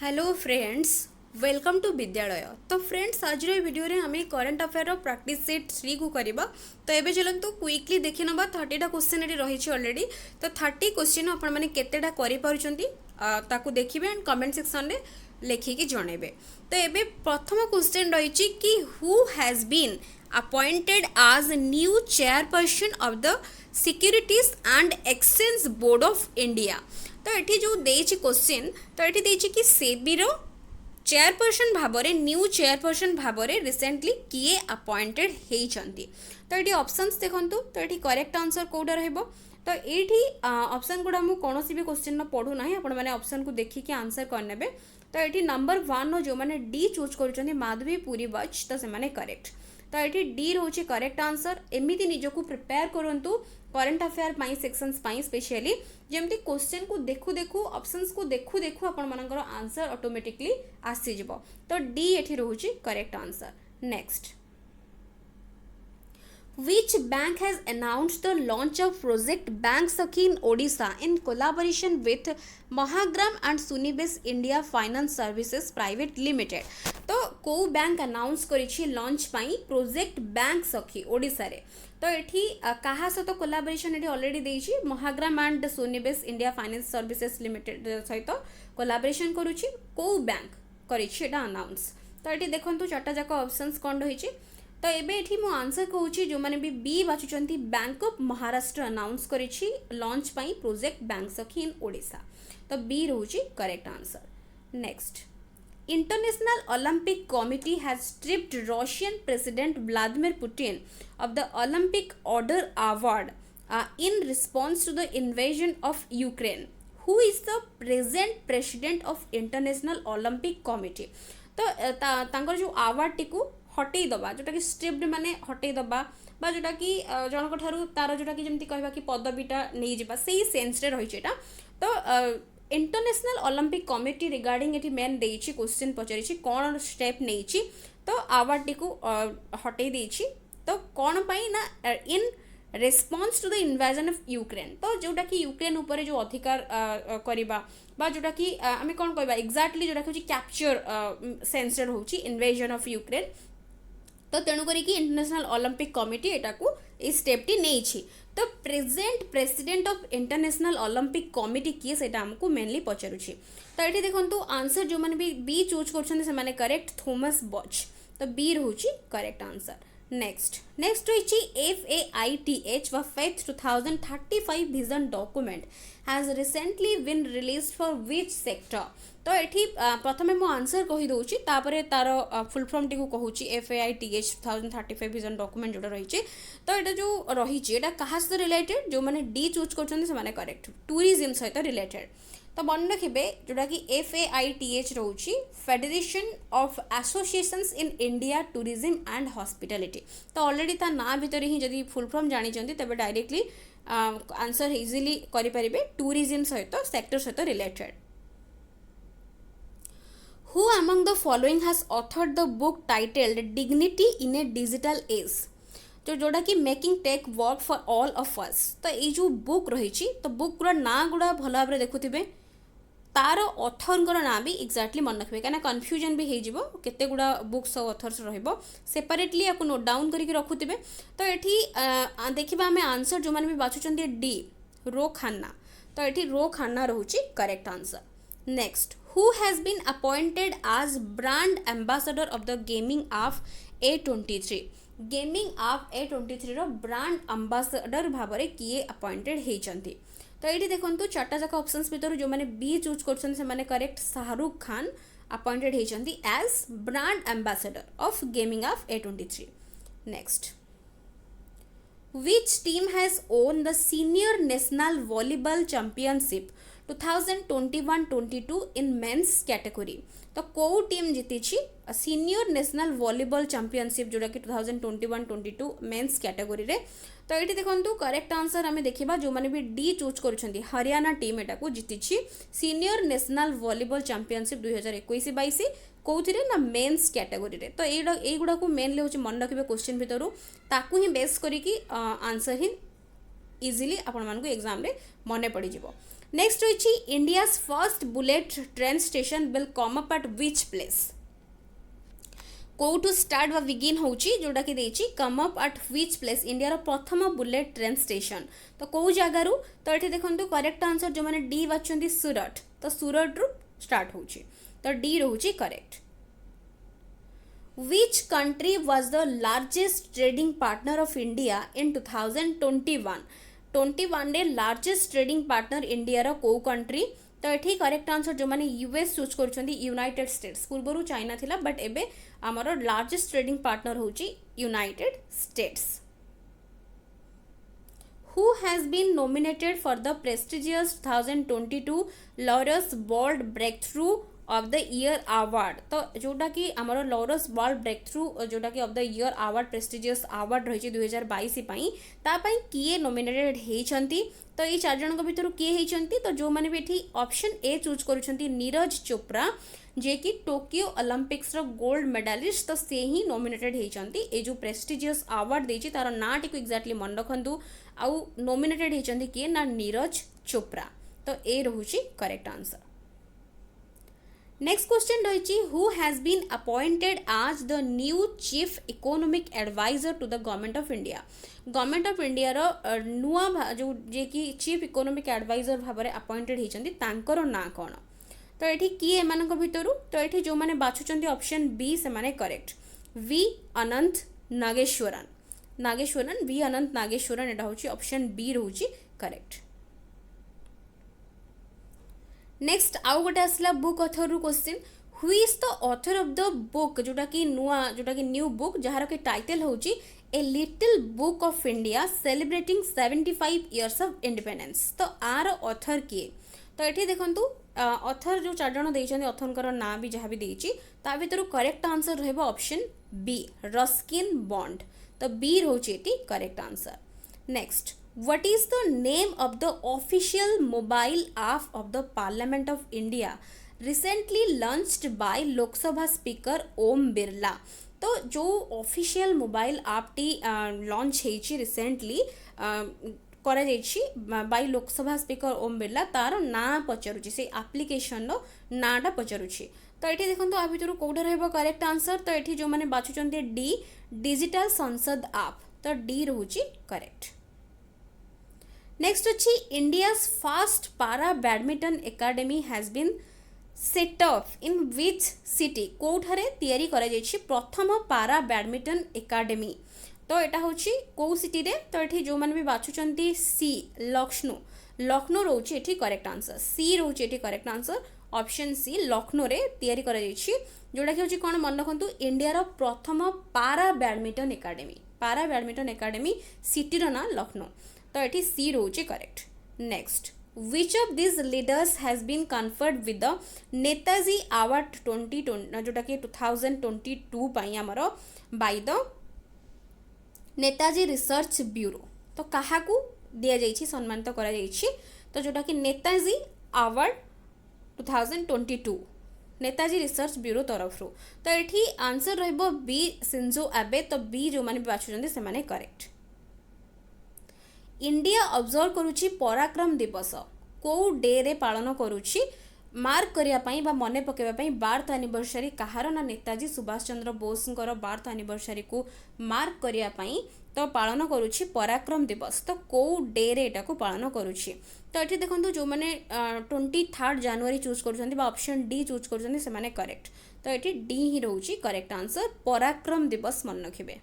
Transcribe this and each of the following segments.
Hello friends, welcome to विद्यालय। तो friends, आज वीडियो रे आम करंट अफेयर प्रैक्टिस सेट 3 को करबा। तो एबे चलंतु क्विकली देखि नबा 30टा क्वेश्चन एटी रही ऑलरेडी। तो 30 क्वेश्चन आपण माने केतेटा करि पारुचंती ताकू देखिबे एंड कमेंट सेक्शन रे लिखिकी जणेबे। तो एबे प्रथम क्वेश्चन रही कि who has been appointed as new chairperson of the Securities and Exchange Board of India। तो ये जो देछि क्वेश्चन, तो ये देछि कि सेबी रो चेयरपर्सन भाबरे न्यू चेयरपर्सन भाबरे रिसेंटली किए अपॉइंटेड हेइचंती। तो ये ऑप्शंस देखंतु। तो ये करेक्ट आंसर कोडा रहबो। तो ये ऑप्शन गुडा मु कोनोसी भी क्वेश्चन न पढु नाही, आपण माने ऑप्शन को देखि कि आंसर कर नेबे। तो ये नंबर 1 जो माने डी चूज करूचंती माधवी पूरी बच, तो से माने करेक्ट। तो ये डी रोचे करेक्ट आंसर। एमिति निजको प्रिपेयर करंतु करंट अफेयर पाई सेक्शंस पाई स्पेशली जेमती क्वेश्चन को देखु देखु ऑप्शंस को देखु देखु आपण मानकर आंसर ऑटोमेटिकली आसी जिवो। तो डी एठी रोचे correct answer. Next, which bank has announced the launch of project Bank Sakhi in Odisha in collaboration with Mahagram and Sunibes India Finance Services Private Limited। तो को बैंक अनाउंस करिछि launch पाई project bank सखी ओडिसा रे। तो एठी काहा सहित कोलाबोरेशन एठी ऑलरेडी देछि महाग्राम एंड सोनिबेस इंडिया फाइनेंस सर्विसेज लिमिटेड सहित कोलाबोरेशन करूछि को बैंक करिछि एटा अनाउंस। तो एठी देखंतु चारटा जाक ऑप्शंस कोन रहिछि। तो एबे एठी मु आंसर कहूछि जो माने भी बी बाचुचंती बैंक ऑफ महाराष्ट्र अनाउंस करिछि लॉन्च पाई project bank Sakhi in Odisha. तो बी रहूछि correct answer. Next, International Olympic Committee has stripped Russian President Vladimir Putin of the Olympic Order Award in response to the invasion of Ukraine. Who is the present president of International Olympic Committee? तो तांकर जो award T को हटई दबा, जोटा कि stripped माने हटई दबा बा जोटा कि जनक ठारू तार जोटा कि जेमती कहबा कि पदवीटा नै जिबा सेही सेंस रे रहिछ एटा। तो इंटरनेशनल ओलंपिक कमिटी रिगार्डिंग एटी मेन देइछि क्वेश्चन पचारिछि कोन स्टेप नेइछि। तो अवार्ड टी को हटई देइछि। तो कोन पई ना in response to the invasion of Ukraine. तो जोटा कि यूक्रेन ऊपर जो अधिकार करिबा बा जोटा कि आमे कोन कहबा एक्जाक्टली जोटा कि कैप्चर सेंसर होछि इन्वेजन ऑफ यूक्रेन। तो तेणु करी कि इंटरनेशनल ओलंपिक कमिटी एटा को ए स्टेप टी नेइछि। तो present president of International Olympic Committee किए सेटा हमको मेनली पचारुछि। तो एठी देखंतु आंसर जो माने भी बी चूज करछन से माने करेक्ट थॉमस बच। तो बी रहउछि करेक्ट आंसर। नेक्स्ट होइछि FAITH व FAITH 2035 vision document has recently been released for which sector. तो एठी प्रथमे मो आंसर कहि दउछि तापरे तार फुल फॉर्म टी को कहूछि FAITH 2035 विजन डॉक्यूमेंट जोटा रहिछि। तो एटा जो रहिछि एटा कहा से रिलेटेड जो माने डी चूज करछन से माने करेक्ट टूरिज्म सहित रिलेटेड। तो मन रखिबे जोटा कि FAITH रहउछि federation of associations in India tourism and hospitality. तो ऑलरेडी ता ना भीतर ही जदी फुल फॉर्म जानि चंती तबे डायरेक्टली आंसर इजीली करि परिबे टूरिज्म सहित सेक्टर सहित related. Who among the following has authored the book titled Dignity in a Digital Age? जो जोड़ा कि making tech work for all of us. तो ये जो बुक रही तो बुक गुड़ा ना गुड़ा भल भाव देखुवे तार ऑथर ना भी एक्जाक्टली मन रखिए कहीं कन्फ्यूजन भी हो केते गुड़ा बुक्स और ऑथर्स रहिबो सेपरेटली आपको नोट डाउन करके रखुवे। तो ये देखा आम आंसर जो मैंने भी बाछुंट डी रो खान्ना। तो ये रो खान्ना रोचे correct answer. Next, who has been appointed as brand ambassador of the gaming app A23? Gaming आप A23 रो ब्रांड अंबासडर भाबरे किए अपॉइंटेड हेचंती। तो ये देखंतु चारटा जाक ऑप्शंस भीतर जो माने बी चूज करछन से माने करेक्ट शाहरुख खान अपॉइंटेड हेचंती as brand ambassador of gaming app A23। Next, which team has won the senior national volleyball championship 2021-22 in men's category? तो को टीम जीती सीनियर नेशनल वॉलीबॉल चैंपियनशिप जोड़ा कि 2021-22 मेंस कैटेगरी रे। तो ये देखंतु करेक्ट आंसर आमे देखिबा जो माने भी डी चूज करूछंती हरियाणा टीम एटा को जीती सीनियर नेशनल वॉलीबॉल चैंपियनशिप 2021-22 कोथिरे ना मेंस कैटेगरी रे। तो एई गुडा को मेनली होची मन रखिबे क्वेश्चन भितरु ताकू ही बेस करी कि आंसर ही इजीली आपण मानको एग्जाम रे मने पड़ी जिवो। नेक्स्ट होइछि India's first bullet train station will come up at which place कोठू स्टार्ट व बिगिन होची जोटा कि देछि come up at which place India रो प्रथम बुलेट ट्रेन स्टेशन तो कौ जगार तो ये देखो करेक्ट आंसर जो मैंने डी बाछंती सूरत तो सूरत रु स्टार्ट होची तो डी रोची correct Which country was the largest trading partner of India in 2021? 21 रे लार्जेस्ट ट्रेडिंग पार्टनर इंडिया रो को कंट्री तो ये करेक्ट आंसर जो मैंने यूएस चूज कर यूनाइटेड स्टेट्स पूर्व चाइना थिला बट एबे आमर लार्जेस्ट ट्रेडिंग पार्टनर होची United states Who has been nominated for the prestigious 2022 Laurus World Breakthrough of the Year Award तो जोटा कि आमर लॉरस वर्ल्ड ब्रेक थ्रू जोटा कि of the year award prestigious award रही 2022 तापाई किए नॉमिनेटेड होती तो ये चार जन भितर किए होती तो जो मैंने भी ऑप्शन ए चूज करुछंती नीरज चोप्रा जे कि टोकियो ओलंपिक्स रो गोल्ड मेडालिस्ट तो से ही नॉमिनेटेड होती ए जो प्रेस्टिजियस अवार्ड देछि तार ना टी एक्जाक्टली मन रखु आउ नॉमिनेटेड होती किए ना नीरज चोप्रा तो ए रोची करेक्ट आंसर नेक्स्ट क्वेश्चन रही who has been appointed as the new chief economic adviser to the government of India रो नुआ जो जे कि चीफ इकोनॉमिक एडवाइजर भाव में अपॉइंटेड होती तांकर ना कौन तो ये किए एमानक भितरु तो ये जो मैंने बाछुचंती ऑप्शन बी से माने correct V Anantha Nageswaran V Anantha Nageswaran एटा होची ऑप्शन बी रोची करेक्ट नेक्स्ट आउ गोटे आसला बुक ऑथर रु question who is the author of the book जोटा कि न्यू बुक जहार कि टाइटल होची a little book of India celebrating 75 years of independence तो आर ऑथर किए तो ये देखंतु ऑथर जो चार जन देइछन्ती ऑथरकर ना भी जहाँ भी देइछि ता भितर करेक्ट आंसर रहबो ऑप्शन बी रस्किन बॉन्ड तो बी रोची एटी correct answer next What is the name of the official mobile app of the Parliament of India recently launched by Lok Sabha Speaker Om Birla? तो जो official mobile app टी launch होइछि recently करा जाइछि by Lok Sabha speaker Om Birla तार ना पचारुछि से application रो नाटा पचारुछि तो ये देखो आ भितर कोडे रहबो करेक्ट आंसर तो ये जो माने बाछुचंती डी डिजिटल संसद ऐप तो डी रहउछि करेक्ट नेक्स्ट अच्छी India's first para badminton academy has been set up in which city कोठारे तैयारी करा जाइछि प्रथम पारा बैडमिंटन एकेडमी तो यहाँ हूँ कौ सिटी रे तो ये जो मैंने भी बाछुचंती सी लखनऊ रोचे ये करेक्ट आंसर सी रोचे ये correct answer option C Lucknow रे तैयारी करा जाइछि जोटा कि हूँ कौन मन रखु इंडिया प्रथम पारा बैडमिंटन एकेडमी सिटीर ना लखनऊ तो ये सी रोचे correct next which of this leaders has been conferred with the Netaji award 2020 जोटा कि 2022 पाई आमर by the Netaji research bureau तो क्या दि जाइए सम्मानित करा जाइए तो जोटा कि Netaji award 2022 Netaji research bureau तरफ रू तो ये आंसर रहिबो बी सिंजो आबे तो बी जो मैंने बाछुचंती से माने करेक्ट इंडिया ऑब्जर्व करुछि पराक्रम दिवस को डे रे पालन करुछि मार्क करिया पई बा मने पकेबा पई 12th एनिवर्सरी कहार ना नेताजी सुभाष चंद्र बोसଙ୍କର 12th एनिवर्सरी को मार्क करिया पई तो पालन करुछि पराक्रम दिवस तो को डे रे एटा को पालन करुछि तो एठी देखंतु जो माने 23 जनवरी चूज करूछंती बा ऑप्शन डी चूज करूछंती से माने करेक्ट तो एठी डी ही रहउछि करेक्ट आंसर पराक्रम दिवस मन रखिबे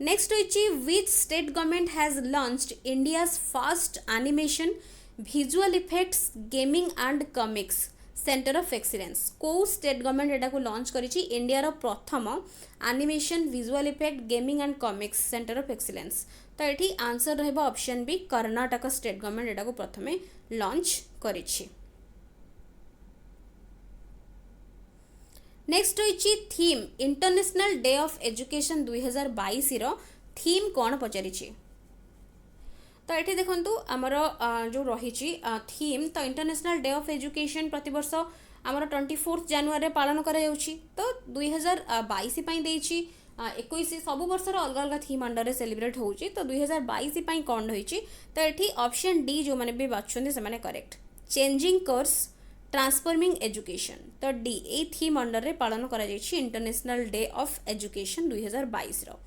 next which state government has launched India's first animation visual effects gaming and comics center of excellence को स्टेट गवर्नमेंट एटा को लॉन्च करिछि इंडिया रो प्रथम animation visual effect gaming and comics centre of excellence तो एठी आंसर रहबो option B Karnataka state government एटा को प्रथमे लॉन्च करिछि नेक्स्ट होइछि theme international day of education 2022 रो थीम कौन पचारिछि तो ये देखंतु आमर जो रही थीम तो इंटरनेशनल डे ऑफ एजुकेशन प्रतिवर्ष आमर 24 जनवरी पालन करा जाउछि तो 2022 पई देछि 21 ସବୁ ବର୍ଷର ଅଲଗା ଅଲଗା ଥିମ୍ ଅଣ୍ଡରରେ ସେଲିବ୍ରେଟ୍ ହେଉଛି ତ 2022 ପାଇଁ କ'ଣ ରହିଛି ତ ଏଠି ଅପସନ୍ ଡି ଯେଉଁମାନେ ବି ବାଛୁଛନ୍ତି ସେମାନେ correct changing course transforming education तो डी ए थीम अंडर रे पालन करा जायछि इंटरनेशनल डे ऑफ एजुकेशन 2022 रो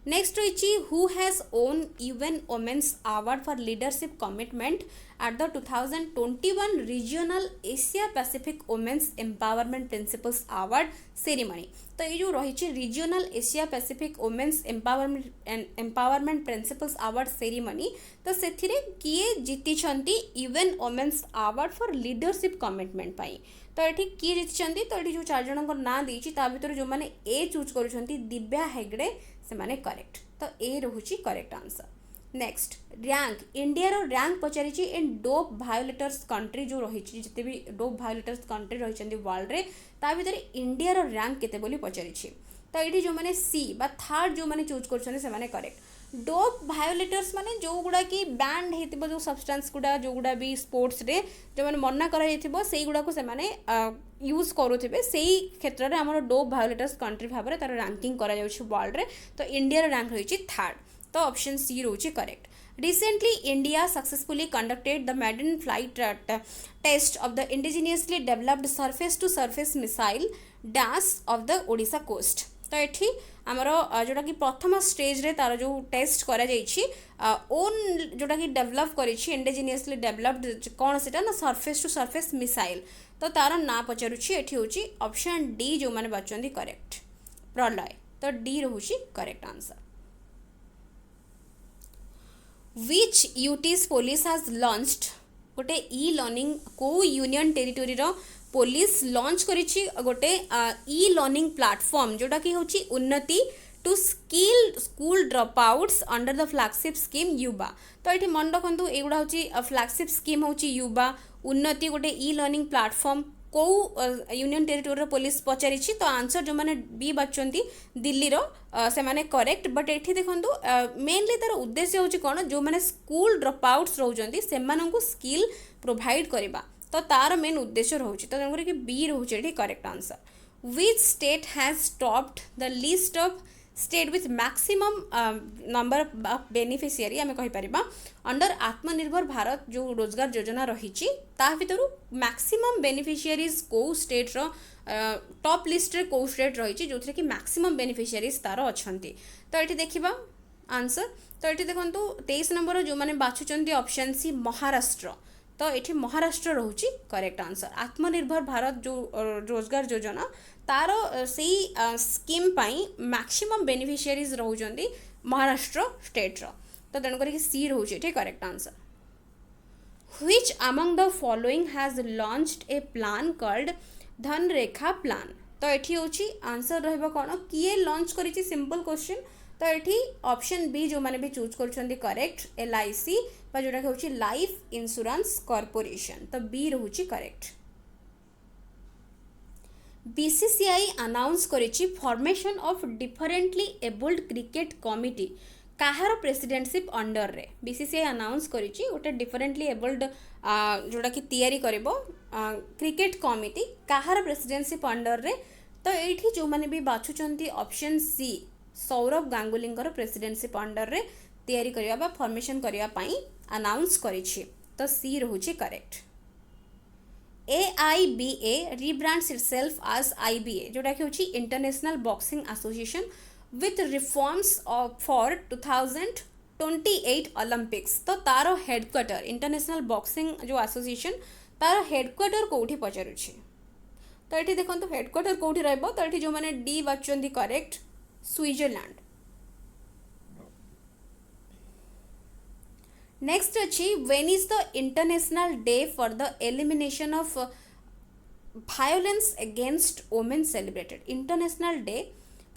नेक्स्ट रही who has won UN women's award for leadership commitment at the 2021 regional Asia Pacific women's empowerment principles award ceremony तो ये जो रही regional Asia Pacific women's empowerment principles award ceremony तो से किए जीति UN women's award for leadership commitment पाई तो ये किए जीति तो ये जो 4 जन ना देती भर जो मैंने ए चूज कर दिव्या हेगड़े से माने करेक्ट तो ए रोची correct answer next rank India रो रैंक पचारि इन डोप भायोलेटर्स कंट्री जो रही जिते भी डोप भायोलेटर्स कंट्री रही वर्ल्ड रे ता भीतर इंडिया रो रैंक केते बोली पचारि तो ये जो मैंने सी बा थर्ड जो मैंने चूज कर करेक्ट डोप भायोलेटर्स माने जो गुड़ा कि बैंड होती जो सब्सटेंस गुड़ा जो गुड़ा भी स्पोर्ट्स रे जो मैंने मना कर गुड़ा को से माने यूज करुवे से क्षेत्र में आम डोप भायोलेटर्स कंट्री भाव में तार रैंकिंग वर्ल्ड रे तो इंडिया रैंक रही थर्ड तो ऑप्शन सी रोचे correct Recently, India successfully conducted the maiden flight test of the indigenously developed surface-to-surface missile dash of the Odisha coast. तो ये आमर जोटा कि प्रथम स्टेज रे तार जो टेस्ट करा ओन जोटा कि डेवलप कर इंडिजिनियसली डेवलप्ड कौन से ना सरफेस टू सरफेस मिसाइल तो तार ना पचारुछि एठी होछि ऑप्शन डी जो माने बाचंदी करेक्ट प्रलय तो डी रहउछि correct answer Which UT's police has launched गोटे ई लर्निंग को यूनियन टेरिटोरी रो पुलिस लॉन्च करिछि गोटे ई लर्निंग प्लेटफॉर्म जोटा कि होछि Unnati to skill school dropouts under the flagship scheme Yuva तो ये मन रखु एगुड़ा होछि फ्लैगशिप स्कीम होछि युवा उन्नति गोटे ई लर्निंग प्लेटफॉर्म कौ यूनियन टेरिटोरी पुलिस पचारि तो आंसर जो मैंने बी बाचंती दिल्ली रो से माने करेक्ट बट एठी देखंतु मेनली तार उद्देश्य होछि कोन जो माने स्कूल ड्रॉप आउट्स रहउजंती सेमानंकु स्किल प्रोवाइड करबा तो तार मेन उद्देश्य रहउछि तो तंगरे कि बी रहउछि एठी correct answer which state has topped the list of state with maximum number of beneficiary आम कहीपर अंडर आत्मनिर्भर भारत जो रोजगार योजना रही भर मैक्सिमम बेनिफिशियरीज कौ स्टेट टॉप लिस्ट रे कौ स्टेट रही जो कि मैक्सिमम बेनिफिशियरीज तार अच्छा तो ये देखा आंसर तो ये देखो 23 नंबर जो मैंने बाछुंट ऑप्शन सी महाराष्ट्र तो ये महाराष्ट्र रोचे करेक्ट आंसर आत्मनिर्भर भारत जो रोजगार योजना तार से स्कीम पाई मैक्सिमम बेनिफिशियरीज रोचंती महाराष्ट्र स्टेट रो तो तेणुक सी रोचे correct answer which among the following has launched a plan called Dhanrekha plan तो ये हूँ आंसर रहा कौन किए लॉन्च करी सिंपल क्वेश्चन तो ये ऑप्शन बी जो मैंने भी चूज कर करेक्ट LIC जोटा कि लाइफ इंश्योरेंस कॉर्पोरेशन तो बी रोचे करेक्ट BCCI अनाउंस करिछि formation of differently abled cricket committee कहार प्रेसिडेंटशिप अंडर रे BCCI अनाउंस करिछि गोटे डिफरेंटली एबल्ड जोटा कि तैयारी करिवो क्रिकेट कमिटी कहार प्रेसिडेंटशिप अंडर रे तो एठी जो माने भी बाछुचंती option C Sourav Ganguly presidentship under रे तैयारी करिवा बा फॉर्मेशन करिवा पई अनाउंस करिछि तो सी रहउछि correct AIBA rebrands itself as IBA जोटा कि होची international boxing association with reforms for 2028 Olympics तो तार हेडक्वार्टर इंटरनेशनल बॉक्सिंग जो एसोसिएशन तार हेडक्वार्टर कोठी पचारुछि तो ये देखो हेडक्वार्टर कोठी रहबो तो ये जो माने डी बाचंदी करेक्ट स्विट्जरलैंड नेक्स्ट अच्छी when is the international day for the elimination of violence against women celebrated international day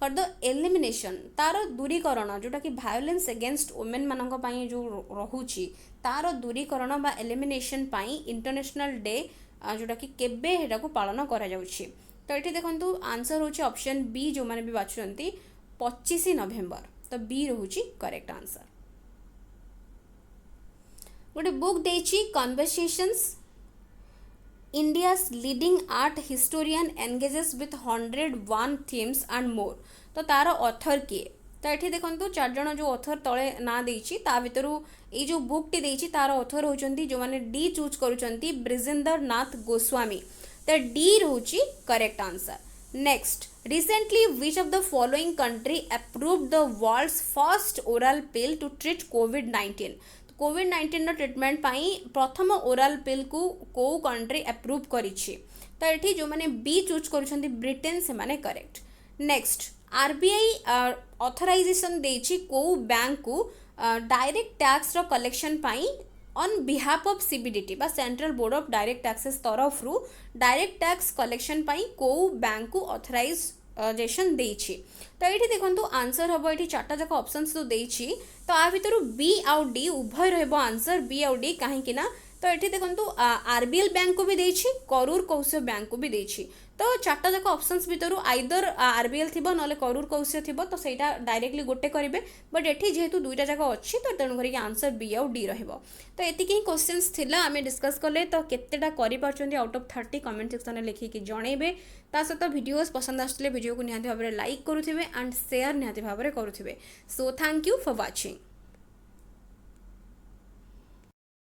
for the elimination तार दूरीकरण जोटा कि वायोलेंस अगेंस्ट वुमेन मानक पई जो रहुची तार दूरीकरण बा एलिमिनेशन पई इंटरनेशनल डे जोटा कि केबे हेडा को पालन करा जाउची तो ये देखंतु आंसर होची ऑप्शन बी जो माने भी बाछुंती 25 नवेम्बर तो बी रहउची करेक्ट आंसर गोटे बुक देछि conversations India's leading art historian engages with 101 themes and more. तो तार ऑथर किए तो ये देखो चारजण जो ऑथर तले ना देछि ता भितरु ये जो बुक टी देछि तार ऑथर होचंती जो माने डी चूज करूचंती ब्रिजेंद्र नाथ गोस्वामी तो डी रहउची correct answer. Next, recently which of the following country approved the world's first oral pill to treat COVID-19? कोविड-19 ट्रिटमेंट पाई प्रथम ओराल पिल को कंट्री अप्रूव करिछि तो एठी जो माने बी चूज करूछंती ब्रिटेन से माने करेक्ट. नेक्स्ट, आरबीआई ऑथराइजेशन देछि को बैंक को डायरेक्ट टैक्स रो कलेक्शन पाई ऑन बिहाफ ऑफ सीबीडीटी बा central board of direct taxes तरफ रु डायरेक्ट टैक्स कलेक्शन पाई को बैंक को ऑथराइजेशन देछि. तो ये देखो आंसर हम ये चार्टा जाक ऑप्शंस तो देछि तो आ भितर बी आउ डी उभय रहबो आंसर बी आउ डी काहे ना तो ये देखो आरबीएल बैंक को भी देछि करूर कौशल बैंक को भी देछि तो चार्टा जाक ऑप्शंस भितर आइदर आरबीएल थिबो नले करूर कौशल थिबो तो सेटा डायरेक्टली गोटे करिवे बट एठी जेहेतु दुईटा जाक अछि तो तेणु करी आंसर बी आउ डी रहबो. तो एतिक ही क्वेश्चंस थिला आमे डिस्कस कले तो केतेटा करि पारछन्ती आउट ऑफ 30 कमेंट सेक्शन में लिखि कि जणेबे ता सहित वीडियोस पसंद आसले वीडियो को निहाती भाबरे लाइक करूथिबे एंड शेयर निहाती भाबरे करूथिबे. So thank you for watching.